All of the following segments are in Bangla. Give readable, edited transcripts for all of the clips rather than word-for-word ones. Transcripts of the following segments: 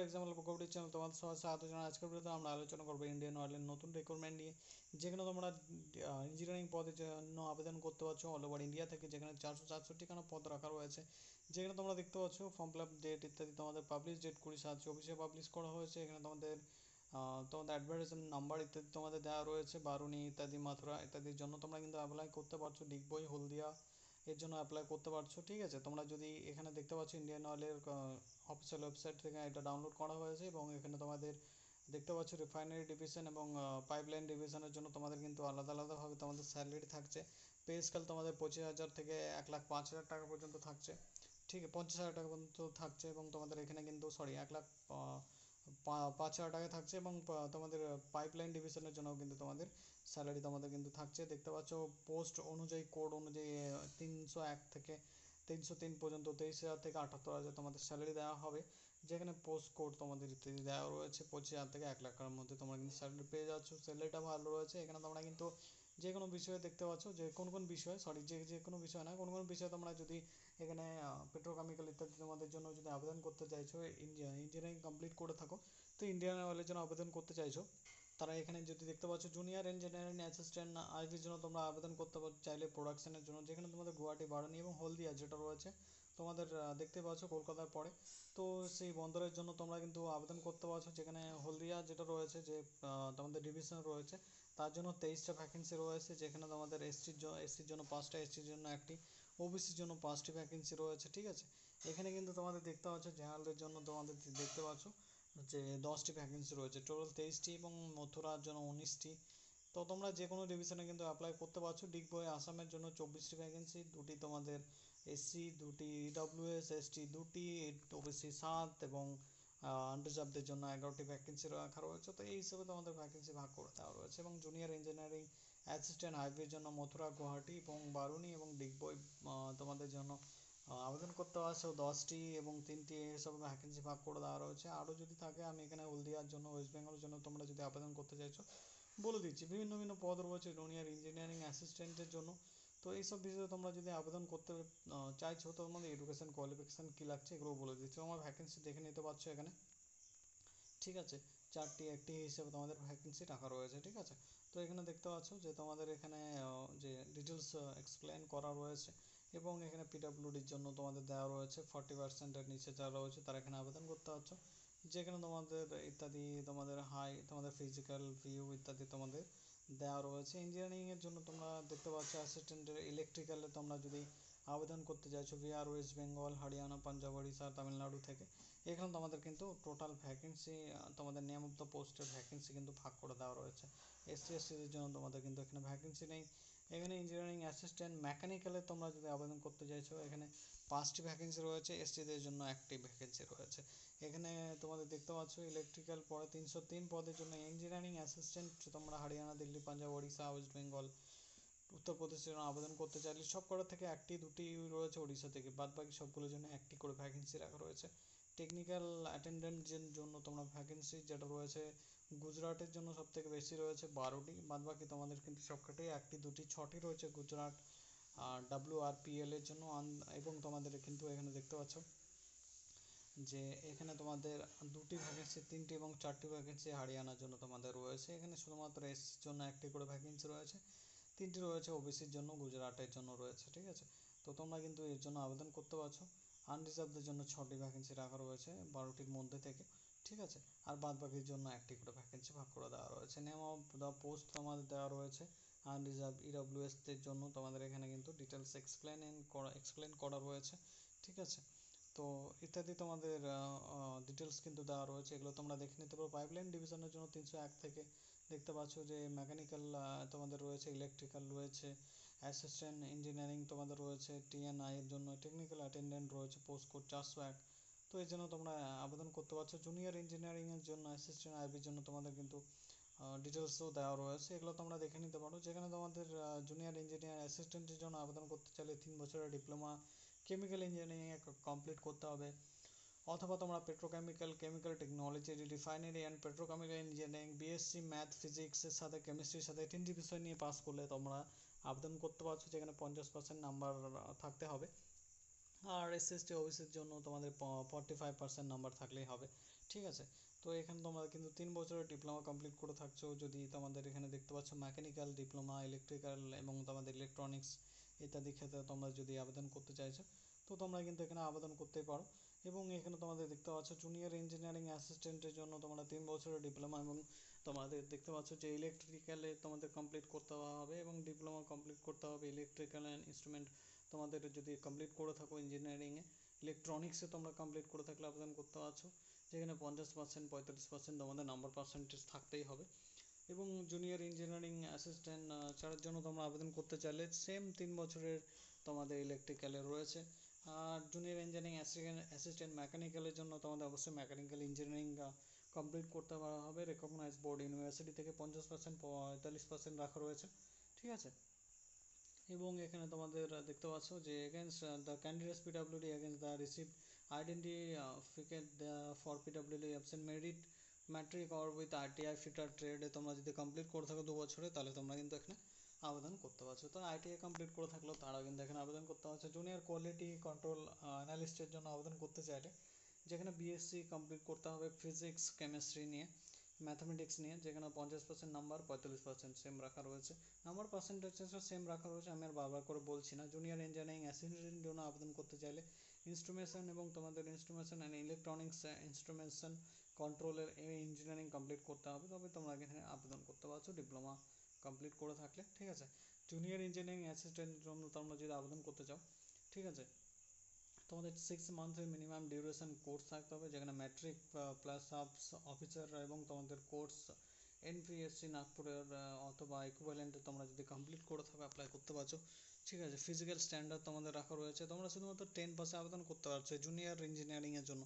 এক্সাম্পল প্রকল্পের চ্যানেল তোমাদের সবার স্বাগত জানাই। আজকের ভিডিওতে আমরা আলোচনা করবো ইন্ডিয়ান অয়েলের নতুন রিক্রুটমেন্ট নিয়ে, যেখানে তোমরা ইঞ্জিনিয়ারিং পদের জন্য আবেদন করতে পারছো অল ওভার ইন্ডিয়া থেকে, যেখানে 464খানা পদ রাখা রয়েছে। যেখানে তোমরা দেখতে পাচ্ছ ফর্ম ফিল আপ ডেট ইত্যাদি তোমাদের পাবলিশ ডেট 20/7/24 পাবলিশ করা হয়েছে। এখানে তোমাদের অ্যাডভার্টাইজমেন্ট নাম্বার ইত্যাদি তোমাদের দেওয়া রয়েছে। বারুনি ইত্যাদি, মাথুরা ইত্যাদির জন্য তোমরা কিন্তু অ্যাপ্লাই করতে পারছো। ডিগবই, হলদিয়া এর জন্য অ্যাপ্লাই করতে পারছো। ঠিক আছে, তোমরা যদি এখানে দেখতে পাচ্ছ ইন্ডিয়ান অয়েলের অফিসিয়াল ওয়েবসাইট থেকে এটা ডাউনলোড করা হয়েছে, এবং এখানে তোমাদের দেখতে পাচ্ছ রিফাইনারি ডিভিশন এবং পাইপলাইন ডিভিশনের জন্য তোমাদের কিন্তু আলাদা আলাদাভাবে তোমাদের স্যালারি থাকছে। পে স্কেল তোমাদের 25,000 থেকে 1,05,000 টাকা পর্যন্ত থাকছে। ঠিক আছে, 50,000 টাকা পর্যন্ত থাকছে, এবং তোমাদের এখানে কিন্তু 1,05,000 টাকা থাকছে, এবং তোমাদের পাইপলাইন ডিভিশনের জন্য কিন্তু তোমাদের স্যালারি তোমাদের কিন্তু থাকছে। দেখতে পাচ্ছ পোস্ট অনুযায়ী, কোড অনুযায়ী 301 থেকে 303 পর্যন্ত 23,000 থেকে 78,000 তোমাদের স্যালারি দেওয়া হবে। যেখানে পোস্ট কোড তোমাদের ইত্যাদি দেওয়া রয়েছে। 25,000 থেকে 1,00,000-এর মধ্যে তোমরা কিন্তু স্যালারি পেয়ে যাচ্ছ। স্যালারিটা ভালো রয়েছে। এখানে তোমরা কিন্তু যে কোনো বিষয়ে দেখতে পাচ্ছ যে কোন বিষয়, যে কোনো বিষয় না, কোন বিষয়ে তোমরা যদি এখানে পেট্রোকেমিক্যাল ইত্যাদি তোমাদের জন্য যদি আবেদন করতে চাইছো, ইঞ্জিনিয়ারিং কমপ্লিট করে থাকো, তো ইন্ডিয়ান অয়েলের জন্য আবেদন করতে চাইছো, তারা এখানে যদি দেখতে পাচ্ছ জুনিয়র ইঞ্জিনিয়ারিং অ্যাসিস্ট্যান্ট আইভির জন্য তোমরা আবেদন করতে চাইলে প্রোডাকশনের জন্য, যেখানে তোমাদের গুয়াহাটি, বারানি এবং হলদিয়া যেটা রয়েছে তোমাদের দেখতে পাচ্ছ কলকাতার পরে, তো সেই বন্দরের জন্য তোমরা কিন্তু আবেদন করতে পারছো। যেখানে হলদিয়া যেটা রয়েছে, যে তোমাদের ডিভিশন রয়েছে, তার জন্য 23টা ভ্যাকেন্সি রয়েছে। যেখানে তোমাদের এসসির জন্য 5টা, এসটির জন্য 1টি, ওবিসির জন্য 5টি ভ্যাকেন্সি রয়েছে। ঠিক আছে, এখানে কিন্তু তোমাদের দেখতে পাচ্ছ জেনারেলদের জন্য তোমাদের দেখতে পাচ্ছ যে 10টি ভ্যাকেন্সি রয়েছে, টোটাল 23টি, এবং মথুরার জন্য 19টি। তো তোমরা যে কোনো ডিভিশনে কিন্তু অ্যাপ্লাই করতে পারছো। ডিগবই আসামের জন্য 24টি ভ্যাকেন্সি, দুটি তোমাদের এসসি, দুটি ইডব্লিউএস, এসটি 2টি, ওবিসি 7, এবং আনরিজার্ভদের জন্য 11টি ভ্যাকেন্সি রাখা রয়েছে। তো এই হিসেবে তোমাদের ভ্যাকেন্সি ভাগ করে দেওয়া রয়েছে। এবং জুনিয়র ইঞ্জিনিয়ারিং অ্যাসিস্ট্যান্ট হাইওয়ের জন্য মথুরা, গুয়াহাটি এবং বারুনি এবং ডিগবই তোমাদের জন্য আবেদন করতে পারছো 10টি, এবং 3টি এসব ভ্যাকেন্সি ভাগ করে দেওয়া রয়েছে। আরও যদি থাকে, আমি এখানে হলদিয়ার জন্য, ওয়েস্ট বেঙ্গলের জন্য তোমরা যদি আবেদন করতে চাইছো বলে দিচ্ছি। বিভিন্ন বিভিন্ন পদ রয়েছে জুনিয়র ইঞ্জিনিয়ারিং অ্যাসিস্ট্যান্টের জন্য। তো এইসব বিষয়ে তোমরা যদি আবেদন করতে চাইছো, তো তোমাদের এডুকেশন কোয়ালিফিকেশান কী লাগছে এগুলো বলে দিচ্ছি। আমার ভ্যাকেন্সি দেখে নিতে পারছো এখানে। ঠিক আছে, 4টি একটি হিসেবে তোমাদের ভ্যাকেন্সি রাখা রয়েছে। ঠিক আছে, তো এখানে দেখতে পাচ্ছ যে তোমাদের এখানে যে ডিটেলস এক্সপ্লেন করা রয়েছে, এবং এখানে পিডাব্লিউডির জন্য তোমাদের দেওয়া রয়েছে 40%-এর নিচে যারা রয়েছে তারা এখানে আবেদন করতে পারছো। যেখানে তোমাদের ইত্যাদি তোমাদের তোমাদের ফিজিক্যাল ভিউ ইত্যাদি তোমাদের দেওয়া রয়েছে। ইঞ্জিনিয়ারিংয়ের জন্য তোমরা দেখতে পাচ্ছ অ্যাসিস্ট্যান্টের ইলেকট্রিক্যালে তোমরা যদি আবেদন করতে চাইছো বিহার, ওয়েস্ট বেঙ্গল, হরিয়ানা, পাঞ্জাব, ওড়িশা, তামিলনাড়ু থেকে, এখানে তোমাদের কিন্তু টোটাল ভ্যাকেন্সি, তোমাদের নেম অফ দ্য পোস্টের ভ্যাকেন্সি কিন্তু ভাগ করে দেওয়া রয়েছে। এসসি এসটিদের জন্য তোমাদের কিন্তু এখানে ভ্যাকেন্সি নেই। এখানে ইঞ্জিনিয়ারিং অ্যাসিস্ট্যান্ট মেকানিক্যালে তোমরা যদি আবেদন করতে চাইছো, এখানে 5টি ভ্যাকেন্সি রয়েছে, এসটিদের জন্য 1টি ভ্যাকেন্সি রয়েছে। এখানে তোমাদের দেখতে পাচ্ছ ইলেকট্রিক্যাল পরে 303 পদের জন্য ইঞ্জিনিয়ারিং অ্যাসিস্ট্যান্ট তোমরা হরিয়ানা, দিল্লি, পাঞ্জাব, ওড়িশা, ওয়েস্ট বেঙ্গল, উত্তরপ্রদেশের জন্য আবেদন করতে চাইলে সব কটা থেকে 1টি 2টি রয়েছে ওড়িশা থেকে, বাদ বাকি সবগুলোর জন্য 1টি করে ভ্যাকেন্সি রাখা রয়েছে। টেকনিক্যাল অ্যাটেন্ডেন্টের জন্য তোমরা ভ্যাকেন্সি যেটা রয়েছে গুজরাটের জন্য সব থেকে বেশি রয়েছে 12টি, বাদ বাকি তোমাদের কিন্তু সবকটাই 1টি 2টি 6টি রয়েছে গুজরাট। আর WRPL এর জন্য এবং তোমাদের কিন্তু এখানে দেখতে পাচ্ছ যে এখানে তোমাদের 2টি ভ্যাকেন্সি, 3টি এবং 4টি ভ্যাকেন্সি হরিয়ানার জন্য তোমাদের রয়েছে। এখানে শুধুমাত্র এসসির জন্য 1টি করে ভ্যাকেন্সি রয়েছে, 3টি রয়েছে ওবিসির জন্য, গুজরাটের জন্য রয়েছে। ঠিক আছে, তো তোমরা কিন্তু এর জন্য আবেদন করতে পারছো। আনরিজার্ভদের জন্য 6টি ভ্যাকেন্সি রাখা রয়েছে 12টির মধ্যে থেকে। ঠিক আছে, আর বাদ বাকির জন্য 1টি করে ভ্যাকেন্সি ভাগ করে দেওয়া রয়েছে। নেম অফ দ্য পোস্ট তোমাদের দেওয়া রয়েছে। আনরিজার্ভ ইডব্লিউএসদের জন্য তোমাদের এখানে কিন্তু ডিটেলস এক্সপ্লেন করা রয়েছে। ঠিক আছে, তো ইত্যাদি তোমাদের ডিটেলস কিন্তু দেওয়া রয়েছে, এগুলো তোমরা দেখে নিতে পারো। পাইপলাইন ডিভিশনের জন্য 301 থেকে দেখতে পাচ্ছ যে মেকানিক্যাল তোমাদের রয়েছে, ইলেকট্রিক্যাল রয়েছে, অ্যাসিস্ট্যান্ট ইঞ্জিনিয়ারিং তোমাদের রয়েছে, টিএনআই এর জন্য টেকনিক্যাল অ্যাটেন্ডেন্ট রয়েছে, পোস্ট কোড 401। তো এই জন্য তোমরা আবেদন করতে পারছো। জুনিয়র ইঞ্জিনিয়ারিংয়ের জন্য অ্যাসিস্ট্যান্ট আইবির জন্য তোমাদের কিন্তু ডিটেলসও দেওয়া রয়েছে, এগুলো তোমরা দেখে নিতে পারো। যেখানে তোমাদের জুনিয়র ইঞ্জিনিয়ার অ্যাসিস্ট্যান্টের জন্য আবেদন করতে চাইলে 3 বছরের ডিপ্লোমা কেমিক্যাল ইঞ্জিনিয়ারিংয়ে কমপ্লিট করতে হবে, অথবা তোমরা petrochemical, chemical technology, refinery and petrochemical engineering, BSc math ফিজিক্সের সাথে কেমিস্ট্রির সাথে 3টি বিষয় নিয়ে পাস করলে তোমরা আবেদন করতে পারছো। যেখানে 50% নাম্বার থাকতে হবে। আর এসসি এসটি ওবিসির জন্য তোমাদের 45% নাম্বার থাকলেই হবে। ঠিক আছে। তো এখানে তোমরা কিন্তু 3 বছরের ডিপ্লোমা কমপ্লিট করে থাকছো, যদি তোমাদের এখানে দেখতে পাচ্ছ মেকানিক্যাল ডিপ্লোমা, ইলেকট্রিক্যাল এবং তোমাদের ইলেকট্রনিক্স ইত্যাদি ক্ষেত্রে তোমরা যদি আবেদন করতে চাইছো, তো তোমরা কিন্তু এখানে আবেদন করতেই পারো। এবং এখানে তোমাদের দেখতে পাচ্ছ জুনিয়র ইঞ্জিনিয়ারিং অ্যাসিস্ট্যান্টের জন্য তোমরা 3 বছরের ডিপ্লোমা, এবং তোমাদের দেখতে পাচ্ছ যে ইলেকট্রিক্যালে তোমাদের কমপ্লিট করতে হবে এবং ডিপ্লোমা কমপ্লিট করতে হবে ইলেকট্রিক্যাল অ্যান্ড ইনস্ট্রুমেন্ট। তোমাদের যদি কমপ্লিট করে থাকো ইঞ্জিনিয়ারিংয়ে, ইলেকট্রনিক্সে তোমরা কমপ্লিট করে থাকলে আবেদন করতে পারছো, যেখানে 50%, 45% তোমাদের নাম্বার পার্সেন্টেজ থাকতেই হবে। এবং জুনিয়র ইঞ্জিনিয়ারিং অ্যাসিস্ট্যান্ট ছাড়ার জন্য তোমরা আবেদন করতে চাইলে সেম 3 বছরের তোমাদের ইলেকট্রিক্যালে রয়েছে। আর জুনিয়র ইঞ্জিনিয়ারিং অ্যাসিস্ট্যান্ট মেকানিক্যালের জন্য তোমাদের অবশ্যই মেকানিক্যাল ইঞ্জিনিয়ারিং কমপ্লিট করতে পারা হবে। রেকগনাইজ বোর্ড ইউনিভার্সিটি থেকে 50%, 45% রাখা রয়েছে। ঠিক আছে। এবং এখানে তোমাদের দেখতে পাচ্ছ যে against the candidates PWD against the receive identification for PWD absent merit matric or with ITI fitter ট্রেডে তোমরা যদি কমপ্লিট করে থাকো 2 বছরে, তাহলে তোমরা কিন্তু এখানে আবেদন করতে পারছো। তো আইটিআই কমপ্লিট করে থাকলেও তারাও কিন্তু এখানে আবেদন করতে পারছো। জুনিয়র কোয়ালিটি কন্ট্রোল অ্যানালিস্টের জন্য আবেদন করতে চাইলে, যেখানে বিএসসি কমপ্লিট করতে হবে ফিজিক্স কেমিস্ট্রি নিয়ে, ম্যাথামেটিক্স নিয়ে, যেখানে 50% নাম্বার, 45% সেম রাখা রয়েছে। নাম্বার পার্সেন্টেজও সেম রাখা রয়েছে, আমি আর বারবার করে বলছি না। জুনিয়র ইঞ্জিনিয়ারিং অ্যাসিস্ট্যান্টের জন্য আবেদন করতে চাইলে ইনস্ট্রুমেশন এবং তোমাদের ইনস্ট্রুমেশন অ্যান্ড ইলেকট্রনিক্স ইনস্ট্রুমেশন কন্ট্রোলের ইঞ্জিনিয়ারিং কমপ্লিট করতে হবে, তবে তোমরা এখানে আবেদন করতে পারছো ডিপ্লোমা কমপ্লিট করে থাকলে। ঠিক আছে। জুনিয়র ইঞ্জিনিয়ারিং অ্যাসিস্ট্যান্টের জন্য তোমরা যদি আবেদন করতে চাও, ঠিক আছে, তোমাদের 6 মান্থের মিনিমাম ডিউরেশন কোর্স থাকতে হবে, যেখানে ম্যাট্রিক প্লাস সাব অফিসার এবং তোমাদের কোর্স এনপিএসসি নাগপুরের অথবা ইকুইভ্যালেন্টে তোমরা যদি কমপ্লিট করে থাকো অ্যাপ্লাই করতে পারছো। ঠিক আছে। ফিজিক্যাল স্ট্যান্ডার্ড তোমাদের রাখা রয়েছে। তোমরা শুধুমাত্র 10 পাসে আবেদন করতে পারছো জুনিয়র ইঞ্জিনিয়ারিংয়ের জন্য,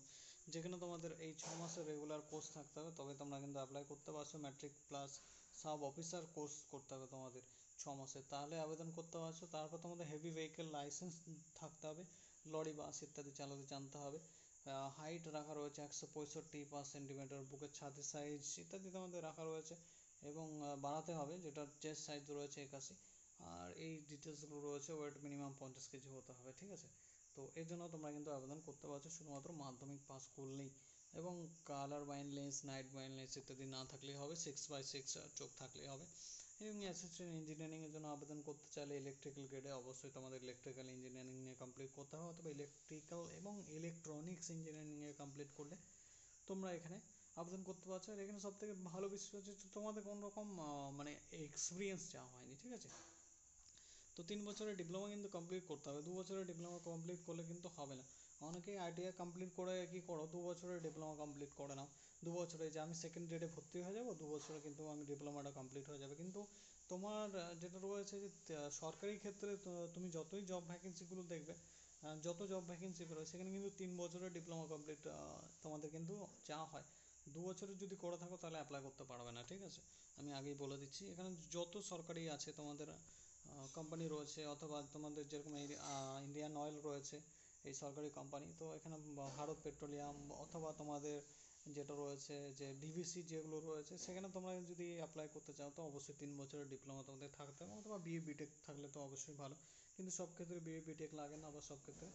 যেখানে তোমাদের এই 6 মাসের রেগুলার কোর্স থাকতে হবে, তবে তোমরা কিন্তু অ্যাপ্লাই করতে পারছো। Matric plus sub officer course করতে হবে তোমাদের 6 মাসে, তাহলে আবেদন করতে পারছো। তারপর তোমাদের হেভি ভেহিকেল লাইসেন্স থাকতে হবে, লরি বাস ইত্যাদি চালাতে জানতে হবে। হাইট রাখা রয়েছে 165 সেন্টিমিটার, বুকের ছাতির সাইজ ইত্যাদি তোমাদের রাখা রয়েছে, এবং বাড়াতে হবে, যেটা চেস্ট সাইজ রয়েছে 81। আর এই ডিটেলসগুলো রয়েছে, ওয়েট মিনিমাম 50 কেজি হতে হবে। ঠিক আছে। তো এর জন্য তোমরা কিন্তু আবেদন করতে পারছো শুধুমাত্র মাধ্যমিক পাস করলেই, এবং কালার ব্লাইন্ডনেস, নাইট ব্লাইন্ডনেস ইত্যাদি না থাকলেই হবে, 6/6 চোখ থাকলেই হবে। এবং অ্যাসিস্ট্যান্ট ইঞ্জিনিয়ারিংয়ের জন্য আবেদন করতে চাইলে ইলেকট্রিক্যাল গ্রেডে অবশ্যই তোমাদের ইলেকট্রিক্যাল ইঞ্জিনিয়ারিং নিয়ে কমপ্লিট করতে হবে, অথবা ইলেকট্রিক্যাল এবং ইলেকট্রনিক্স ইঞ্জিনিয়ারিং নিয়ে কমপ্লিট করলে তোমরা এখানে আবেদন করতে পারছো। আর এখানে সবথেকে ভালো বিষয় হচ্ছে তোমাদের কোনো রকম মানে এক্সপিরিয়েন্স চাওয়া হয়নি। ঠিক আছে। তো 3 বছরের ডিপ্লোমা কিন্তু কমপ্লিট করতে হবে, 2 বছরের ডিপ্লোমা কমপ্লিট করলে কিন্তু হবে না। অনেকেই আইটিআই কমপ্লিট করে কী করো, 2 বছরের ডিপ্লোমা কমপ্লিট করে নাও। 2 বছরে যে আমি সেকেন্ড গ্রেডে ভর্তি হয়ে যাবো, 2 বছরে কিন্তু আমি ডিপ্লোমাটা কমপ্লিট হয়ে যাবে। কিন্তু তোমার যেটা রয়েছে যে সরকারি ক্ষেত্রে তুমি যতই জব ভ্যাকেন্সিগুলো দেখবে, যত জব ভ্যাকেন্সি বেরোয়, সেখানে কিন্তু 3 বছরের ডিপ্লোমা কমপ্লিট তোমাদের কিন্তু চাওয়া হয়। 2 বছরের যদি করে থাকো তাহলে অ্যাপ্লাই করতে পারবে না। ঠিক আছে। আমি আগেই বলে দিচ্ছি, এখানে যত সরকারি আছে তোমাদের কোম্পানি রয়েছে, অথবা তোমাদের যেরকম ইন্ডিয়ান অয়েল রয়েছে এই সরকারি কোম্পানি, তো এখানে ভারত পেট্রোলিয়াম, অথবা তোমাদের যেটা রয়েছে যে ডিভিসি যেগুলো রয়েছে, সেখানে তোমরা যদি অ্যাপ্লাই করতে চাও তো অবশ্যই 3 বছরের ডিপ্লোমা তোমাদের থাকতে হবে, অথবা বিএ বিটেক থাকলে তো অবশ্যই ভালো। কিন্তু সব ক্ষেত্রে বিএ বিটেক লাগে না, বা সব ক্ষেত্রে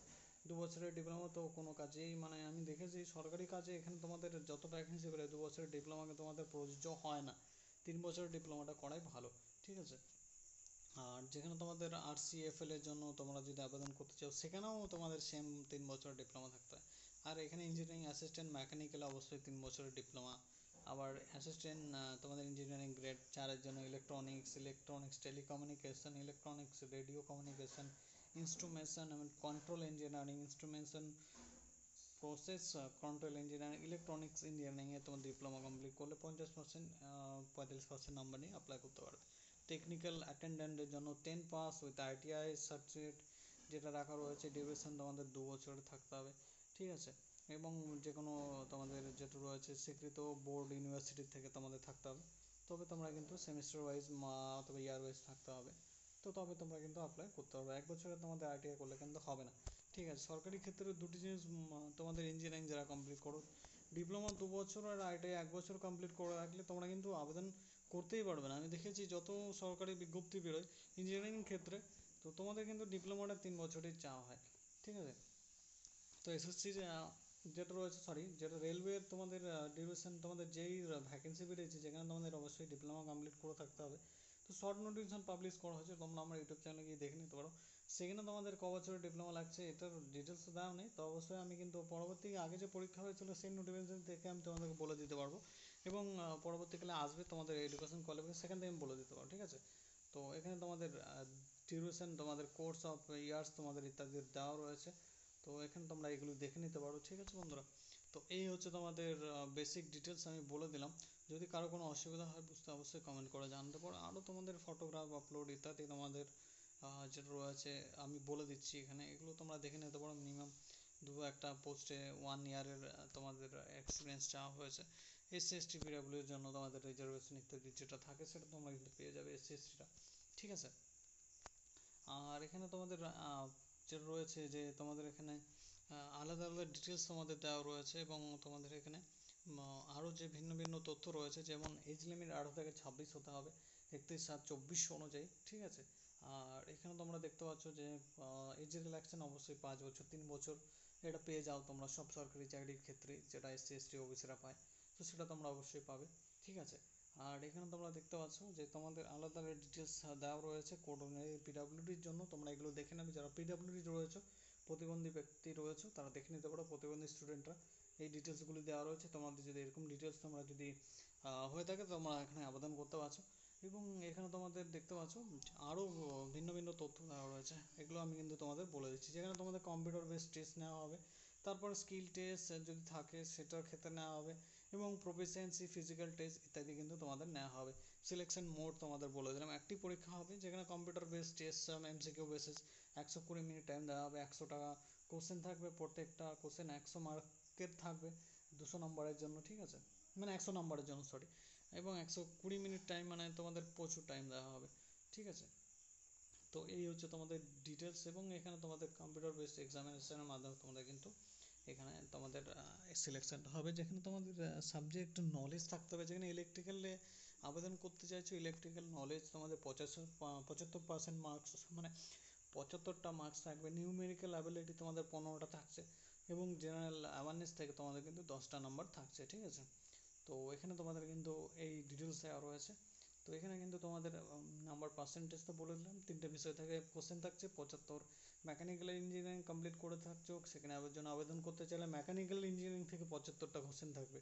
2 বছরের ডিপ্লোমা তো কোনো কাজেই, মানে আমি দেখেছি সরকারি কাজে এখানে তোমাদের যত ভ্যাকেন্সি বেরোয় 2 বছরের ডিপ্লোমাকে তোমাদের প্রযোজ্য হয় না। 3 বছরের ডিপ্লোমাটা করাই ভালো। ঠিক আছে। আর যেখানে তোমাদের আরসিএফএল এর জন্য তোমরা যদি আবেদন করতে চাও, সেখানেও তোমাদের সেম 3 বছরের ডিপ্লোমা থাকতে হয়। আর এখানে ইঞ্জিনিয়ারিং অ্যাসিস্ট্যান্ট মেকানিক্যালে অবশ্যই 3 বছরের ডিপ্লোমা। আবার অ্যাসিস্ট্যান্ট তোমাদের ইঞ্জিনিয়ারিং গ্রেড 4-এর জন্য electronics telecommunication, electronics radio communication, instrumentation এবং control engineering, instrumentation process control engineering, electronics ইঞ্জিনিয়ারিংয়ে তোমার ডিপ্লোমা কমপ্লিট করলে 50%, 45% নাম্বার নিয়ে অ্যাপ্লাই করতে পারবে। টেকনিক্যাল অ্যাটেন্ডেন্টের জন্য 10 পাস উইথ আইটিআই সার্টিফিকেট, যেটা রাখা রয়েছে ডিউরেশন তোমাদের 2 বছরের থাকতে হবে। ঠিক আছে। এবং যে কোনো তোমাদের যেটা রয়েছে স্বীকৃত বোর্ড ইউনিভার্সিটি থেকে তোমাদের থাকতে হবে, তবে তোমরা কিন্তু সেমিস্টার ওয়াইজ অথবা ইয়ার ওয়াইজ থাকতে হবে। তো তবে তোমরা কিন্তু অ্যাপ্লাই করতে পারবে, 1 বছরে তোমাদের আইটিআই করলে কিন্তু হবে না। ঠিক আছে। সরকারি ক্ষেত্রে দুটি জিনিস তোমাদের ইঞ্জিনিয়ারিং যারা কমপ্লিট করো, ডিপ্লোমা 2 বছর আর আইটিআই 1 বছর কমপ্লিট করে রাখলে তোমরা কিন্তু আবেদন করতেই পারবে না। আমি দেখেছি যত সরকারি বিজ্ঞপ্তি বেরোয় ইঞ্জিনিয়ারিং ক্ষেত্রে, তো তোমাদের কিন্তু ডিপ্লোমাটা 3 বছরের চাওয়া হয়। ঠিক আছে। তো এসএসসির যেটা রয়েছে সরি যেটা রেলওয়ে তোমাদের ডিউরেশন তোমাদের যেই ভ্যাকেন্সি বেরিয়েছে যেখানে তোমাদের অবশ্যই ডিপ্লোমা কমপ্লিট করে থাকতে হবে। তো শর্ট নোটিফিকেশন পাবলিশ করা হয়েছে, তোমরা আমার ইউটিউব চ্যানেলে গিয়ে দেখে নিতে পারো। সেখানে তোমাদের ক বছরের ডিপ্লোমা লাগছে এটার ডিটেলস দেওয়া নেই, তো অবশ্যই আমি কিন্তু পরবর্তী আগে যে পরীক্ষা হয়েছিল সেই নোটিফিকেশন দেখে আমি তোমাদেরকে বলে দিতে পারবো, এবং পরবর্তীকালে আসবে তোমাদের এডুকেশন কোয়ালিফিকেশন সেখান থেকে আমি বলে দিতে পারবো, ঠিক আছে। তো এখানে তোমাদের ডিউরেশন তোমাদের কোর্স অফ ইয়ার্স তোমাদের ইত্যাদি দেওয়া রয়েছে। তো এখানে তোমরা এগুলো দেখে নিতে পারো, ঠিক আছে বন্ধুরা। তো এই হচ্ছে তোমাদের বেসিক ডিটেলস আমি বলে দিলাম। যদি কারো কোনো অসুবিধা হয় বুঝতে অবশ্যই কমেন্ট করে জানতে পারো। আরও তোমাদের ফটোগ্রাফ আপলোড ইত্যাদি তোমাদের যেটা রয়েছে আমি বলে দিচ্ছি এখানে, এগুলো তোমরা দেখে নিতে পারো। মিনিমাম একটা পোস্টে 1 ইয়ারের তোমাদের এক্সপিরিয়েন্স চাওয়া হয়েছে। SC ST PWD এর জন্য তোমাদের রিজার্ভেশন ইত্যাদি যেটা থাকে সেটা তোমরা কিন্তু পেয়ে যাবে SC STটা, ঠিক আছে। আর এখানে তোমাদের যেটা রয়েছে যে তোমাদের এখানে আলাদা আলাদা ডিটেলস তোমাদের দেওয়া রয়েছে, এবং তোমাদের এখানে আরও যে ভিন্ন ভিন্ন তথ্য রয়েছে, যেমন এজ লিমিট 18 থেকে 26 হতে হবে 31/7/24 অনুযায়ী, ঠিক আছে। আর এখানে তোমরা দেখতে পাচ্ছ যে এজ রিল্যাক্সেশন অবশ্যই 5 বছর 3 বছর এটা পেয়ে যাও তোমরা সব সরকারি চাকরির ক্ষেত্রে, যেটা SC ST OBCরা পায়। তো সেটা তোমরা অবশ্যই পাবে, ঠিক আছে। আর এখানে তোমরা দেখতে পাচ্ছ যে তোমাদের আলাদা আলাদা ডিটেলস দেওয়া রয়েছে কোড অনুযায়ী পিডাব্লিউডির জন্য, তোমরা এগুলো দেখে নেবে। যারা পিডাব্লিউডি রয়েছে প্রতিবন্ধী ব্যক্তি রয়েছে তারা দেখে নিতে পারো, প্রতিবন্ধী স্টুডেন্টরা এই ডিটেলসগুলি দেওয়া রয়েছে। তোমাদের যদি এরকম ডিটেলস তোমরা যদি হয়ে থাকে তোমরা এখানে আবেদন করতে পারছো। এবং এখানে তোমাদের দেখতে পাচ্ছ আরও ভিন্ন ভিন্ন তথ্য দেওয়া রয়েছে, এগুলো আমি কিন্তু তোমাদের বলে দিচ্ছি। যেখানে তোমাদের কম্পিউটার বেস টেস্ট নেওয়া হবে, তারপর স্কিল টেস্ট যদি থাকে সেটার ক্ষেত্রে নেওয়া হবে, এবং প্রফিসিয়েন্সি ফিজিক্যাল টেস্ট ইত্যাদি কিন্তু তোমাদের নেওয়া হবে। সিলেকশন মোড তোমাদের বলে দিলাম, একটি পরীক্ষা হবে যেখানে computer base test MCQ basis 120 minute time দেওয়া হবে, 100 টাকা কোশ্চেন থাকবে, প্রত্যেকটা কোশ্চেন 100 মার্কের থাকবে 200 নম্বরের জন্য, ঠিক আছে। মানে 100 নম্বরের জন্য সরি, এবং 120 মিনিট টাইম মানে তোমাদের প্রচুর টাইম দেওয়া হবে, ঠিক আছে। তো এই হচ্ছে তোমাদের ডিটেলস, এবং এখানে তোমাদের কম্পিউটার বেসড এক্সামিনেশনের মাধ্যমে তোমাদের কিন্তু এখানে তোমাদের সিলেকশনটা হবে, যেখানে তোমাদের সাবজেক্ট নলেজ থাকতে হবে। যেখানে ইলেকট্রিক্যালে আবেদন করতে চাইছো, ইলেকট্রিক্যাল নলেজ তোমাদের 75% মার্কস, মানে 75টা মার্কস থাকবে। নিউমেরিক্যাল অ্যাবিলিটি তোমাদের 15টা থাকছে, এবং জেনারেল অ্যাওয়ারনেস থেকে তোমাদের কিন্তু 10টা নাম্বার থাকছে, ঠিক আছে। তো এখানে তোমাদের কিন্তু এই ডিটেলস দেওয়া রয়েছে। তো এখানে কিন্তু তোমাদের নাম্বার পার্সেন্টেজ তো বলে দিলাম, তিনটে বিষয় থেকে কোশ্চেন থাকছে 75। মেকানিক্যাল ইঞ্জিনিয়ারিং কমপ্লিট করে থাকছো সেখানে জন্য আবেদন করতে চাইলে মেকানিক্যাল ইঞ্জিনিয়ারিং থেকে 75টা কোশ্চেন থাকবে।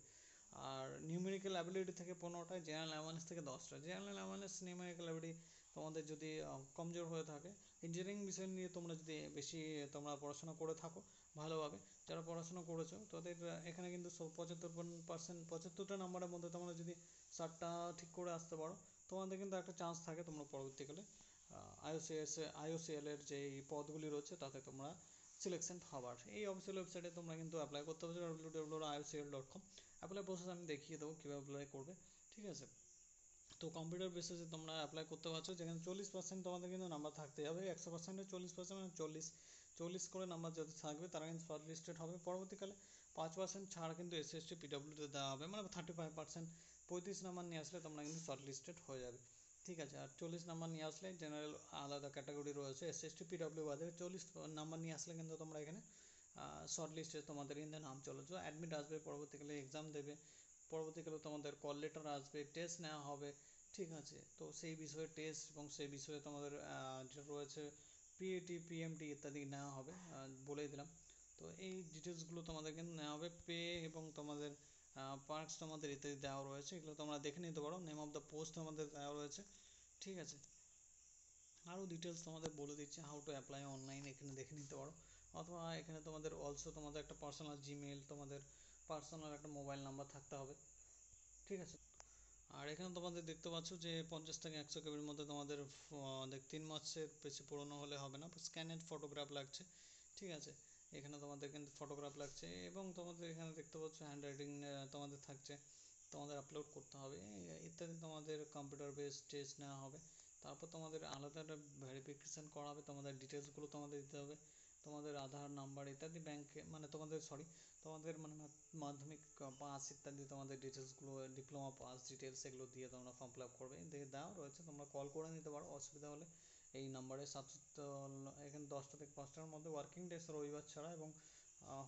আর নিউমেরিক্যাল অ্যাবিলিটি থেকে 15টা, জেনারেল অ্যাওয়ারনেস থেকে 10টা। জেনারেল অ্যাওয়ারনেস নিউমেরিক্যাল অ্যাবিলিটি তোমাদের যদি কমজোর হয়ে থাকে, ইঞ্জিনিয়ারিং বিষয় নিয়ে তোমরা যদি বেশি তোমরা পড়াশোনা করে থাকো ভালোভাবে, যারা পড়াশোনা করেছো তাদের এখানে কিন্তু 75%, 75টা নাম্বারের মধ্যে তোমরা যদি 60টা ঠিক করে আসতে পারো, তোমাদের কিন্তু একটা চান্স থাকে তোমরা পরবর্তীকালে IOCL এর যে পদগুলি রয়েছে তাতে তোমরা সিলেকশন হবার। এই অফিসিয়াল ওয়েবসাইটে তোমরা কিন্তু অ্যাপ্লাই করতে পারছো, www.iocl.com। অ্যাপ্লাই প্রসেস আমি দেখিয়ে দেবো কীভাবে অ্যাপ্লাই করবে, ঠিক আছে। তো কম্পিউটার বেসিসে তোমরা অ্যাপ্লাই করতে পারছো, যেখানে 40% তোমাদের কিন্তু নাম্বার থাকতে হবে। 100%-এ 40% মানে 40 করে নাম্বার যাদের থাকবে তারা কিন্তু শর্ট লিস্টেড হবে। পরবর্তীকালে 5% ছাড় কিন্তু SC ST PWD দেওয়া হবে, মানে 35%। 35 নাম্বার নিয়ে আসলে তোমরা কিন্তু শর্ট লিস্টেড হয়ে যাবে, ঠিক আছে। আর 40 নাম্বার নিয়ে আসলে জেনারেল আলাদা ক্যাটাগরি রয়েছে, SC ST PWD বাদে 40 নাম্বার নিয়ে আসলে কিন্তু তোমরা এখানে শর্ট লিস্টে তোমাদের কিন্তু নাম চলে যাবে। অ্যাডমিট আসবে, পরবর্তীকালে এক্সাম দেবে, পরবর্তীকালে তোমাদের কল লেটার আসবে, টেস্ট নেওয়া হবে, ঠিক আছে। তো সেই বিষয়ে টেস্ট এবং সেই বিষয়ে তোমাদের যেটা রয়েছে PAT PMT ইত্যাদি নেওয়া হবে, বলেই দিলাম। তো এই ডিটেলসগুলো তোমাদের কিন্তু নেওয়া হবে। পে এবং তোমাদের পার্কস তোমাদের ইত্যাদি দেওয়া রয়েছে, এগুলো তোমরা দেখে নিতে পারো। নেম অফ দ্য পোস্ট তোমাদের দেওয়া রয়েছে, ঠিক আছে। আরও ডিটেলস তোমাদের বলে দিচ্ছি, হাউ টু অ্যাপ্লাই অনলাইন, এখানে দেখে নিতে পারো। অথবা এখানে তোমাদের অলসো তোমাদের একটা পার্সোনাল জিমেল, তোমাদের পার্সোনাল একটা মোবাইল নাম্বার থাকতে হবে, ঠিক আছে। আর এখানে তোমাদের দেখতে পাচ্ছ যে 50 থেকে 100 কেবির মধ্যে তোমাদের 3 মাসের বেশি পুরনো হলে হবে না, স্ক্যানেড ফটোগ্রাফ লাগছে, ঠিক আছে। এখানে তোমাদের কিন্তু ফটোগ্রাফ লাগছে, এবং তোমাদের এখানে দেখতে পাচ্ছ হ্যান্ড রাইটিং তোমাদের থাকছে, তোমাদের আপলোড করতে হবে ইত্যাদি। তোমাদের কম্পিউটার বেস টেস্ট নেওয়া হবে, তারপর তোমাদের আলাদা একটা ভেরিফিকেশান করা হবে, তোমাদের ডিটেলসগুলো তোমাদের দিতে হবে, তোমাদের আধার নাম্বার ইত্যাদি, ব্যাংকে মানে তোমাদের সরি তোমাদের মানে মাধ্যমিক পাস ইত্যাদি তোমাদের ডিটেলসগুলো, ডিপ্লোমা পাস ডিটেলস এগুলো দিয়ে তোমরা ফর্ম ফিল আপ করবে। দেখে দেওয়া রয়েছে, তোমরা কল করে নিতে পারো অসুবিধা হলে এই নাম্বারে। এখানে 10টা থেকে 5টার মধ্যে ওয়ার্কিং ডেজ রবিবার ছাড়া, এবং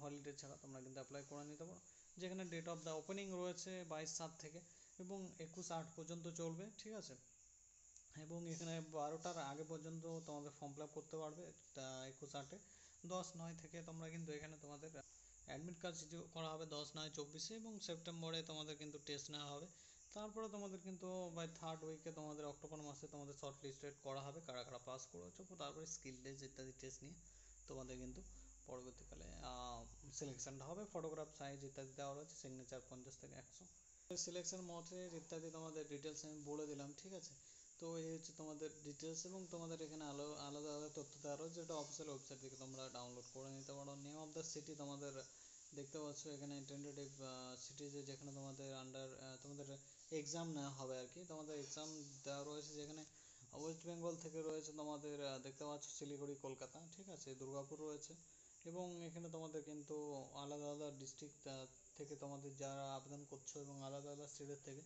হলিডে ছাড়া তোমরা কিন্তু অ্যাপ্লাই করে নিতে পারো। যেখানে ডেট অফ দ্য ওপেনিং রয়েছে 22/7 থেকে এবং 21/8 পর্যন্ত চলবে, ঠিক আছে। এবং এখানে 12টার আগে পর্যন্ত তোমাদের ফর্ম ফিল আপ করতে পারবে। তা 21/8-এ 10/9 থেকে তোমরা কিন্তু এখানে তোমাদের অ্যাডমিট কার্ড ইস্যু করা হবে 10/9/24-এ, এবং সেপ্টেম্বরে তোমাদের কিন্তু টেস্ট নেওয়া হবে। তারপরে তোমাদের কিন্তু বাই থার্ড উইকে তোমাদের অক্টোবর মাসে তোমাদের শর্ট লিস্টেড করা হবে কারা কারা পাস করেছো। তারপরে স্কিল টেস্ট ইত্যাদি টেস্ট নিয়ে তোমাদের কিন্তু পরবর্তীকালে সিলেকশনটা হবে। ফটোগ্রাফ সাইজ ইত্যাদি দেওয়া রয়েছে, সিগনেচার 50 থেকে 100। সিলেকশন মডেল ইত্যাদি তোমাদের ডিটেলস আমি বলে দিলাম, ঠিক আছে। তো এই হচ্ছে তোমাদের ডিটেলস, এবং তোমাদের এখানে আলাদা আলাদা তথ্য দেওয়া রয়েছে, যেটা অফিসিয়াল ওয়েবসাইট থেকে তোমরা ডাউনলোড করে নিতে পারো। নেম অফ দ্য সিটি তোমাদের দেখতে পাচ্ছ এখানে, টেন্টেটিভ সিটিজে, যেখানে তোমাদের আন্ডার তোমাদের এক্সাম নেওয়া হবে আর কি। তোমাদের এক্সাম দেওয়া রয়েছে, যেখানে ওয়েস্ট বেঙ্গল থেকে রয়েছে তোমাদের দেখতে পাচ্ছ শিলিগুড়ি, কলকাতা, ঠিক আছে, দুর্গাপুর রয়েছে। এবং এখানে তোমাদের কিন্তু আলাদা আলাদা ডিস্ট্রিক্ট থেকে তোমাদের যারা আবেদন করছো, এবং আলাদা আলাদা স্টেটের থেকে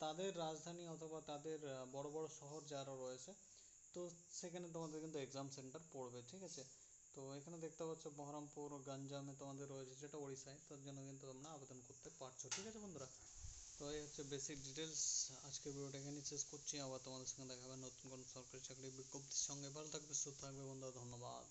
তাদের রাজধানী অথবা তাদের বড় বড় শহর যারা রয়েছে, তো সেখানে তোমাদের কিন্তু এক্সাম সেন্টার পড়বে, ঠিক আছে। তো এখানে দেখতে পাচ্ছ বহরমপুর, গঞ্জামে তোমাদের রয়েছে, যেটা ওড়িশায়, তার জন্য কিন্তু তোমরা আবেদন করতে পারছো, ঠিক আছে বন্ধুরা। তো এই হচ্ছে বেসিক ডিটেলস। আজকের ভিডিওটা এখানে শেষ করছি। আবার তোমাদের সঙ্গে দেখা হবে নতুন কোনো সরকারি চাকরির বিজ্ঞপ্তির সঙ্গে। ভালো থাকবে, সুস্থ থাকবে বন্ধুরা, ধন্যবাদ।